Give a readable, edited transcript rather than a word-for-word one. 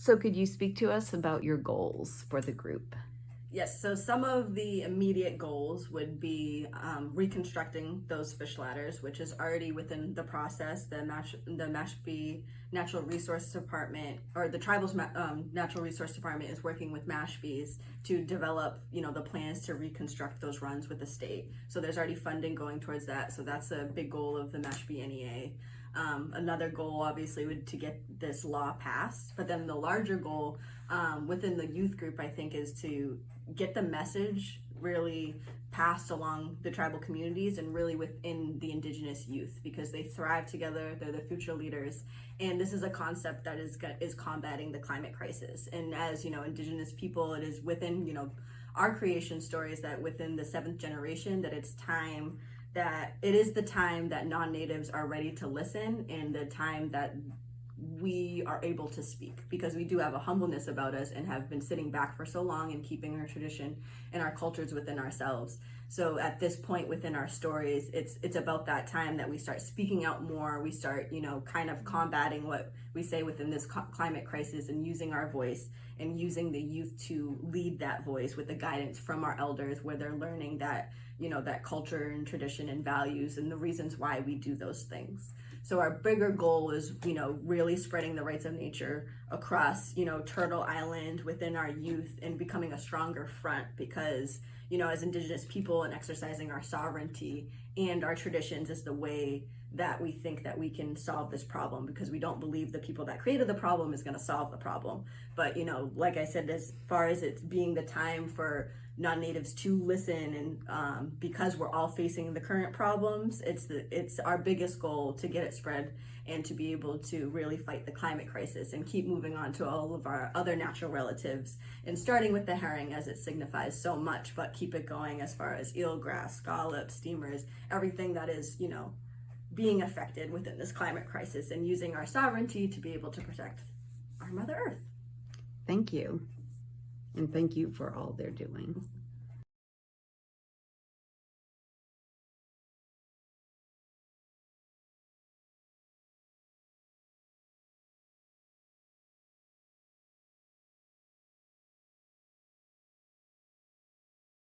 So could you speak to us about your goals for the group? Yes, so some of the immediate goals would be reconstructing those fish ladders, which is already within the process. The Mashpee Natural Resource Department, or the tribal's Natural Resource Department, is working with Mashpees to develop, the plans to reconstruct those runs with the state. So there's already funding going towards that. So that's a big goal of the Mashpee NEA. Another goal, obviously, would to get this law passed. But then the larger goal within the youth group, I think, is to get the message really passed along the tribal communities and really within the Indigenous youth, because they thrive together. They're the future leaders, and this is a concept that is combating the climate crisis. And as Indigenous people, it is within our creation stories that within the seventh generation that it is the time that non-natives are ready to listen, and the time that we are able to speak, because we do have a humbleness about us and have been sitting back for so long and keeping our tradition and our cultures within ourselves. So at this point within our stories, it's about that time that we start speaking out more. We start kind of combating what we say within this climate crisis, and using our voice and using the youth to lead that voice with the guidance from our elders, where they're learning that that culture and tradition and values and the reasons why we do those things. So our bigger goal is, really spreading the rights of nature across, Turtle Island within our youth, and becoming a stronger front, because, as Indigenous people and exercising our sovereignty and our traditions is the way that we think that we can solve this problem, because we don't believe the people that created the problem is going to solve the problem. But, like I said, as far as it being the time for non-natives to listen, and because we're all facing the current problems, it's our biggest goal to get it spread and to be able to really fight the climate crisis and keep moving on to all of our other natural relatives, and starting with the herring, as it signifies so much, but keep it going as far as eelgrass, scallops, steamers, everything that is being affected within this climate crisis, and using our sovereignty to be able to protect our Mother Earth. Thank you. And thank you for all they're doing.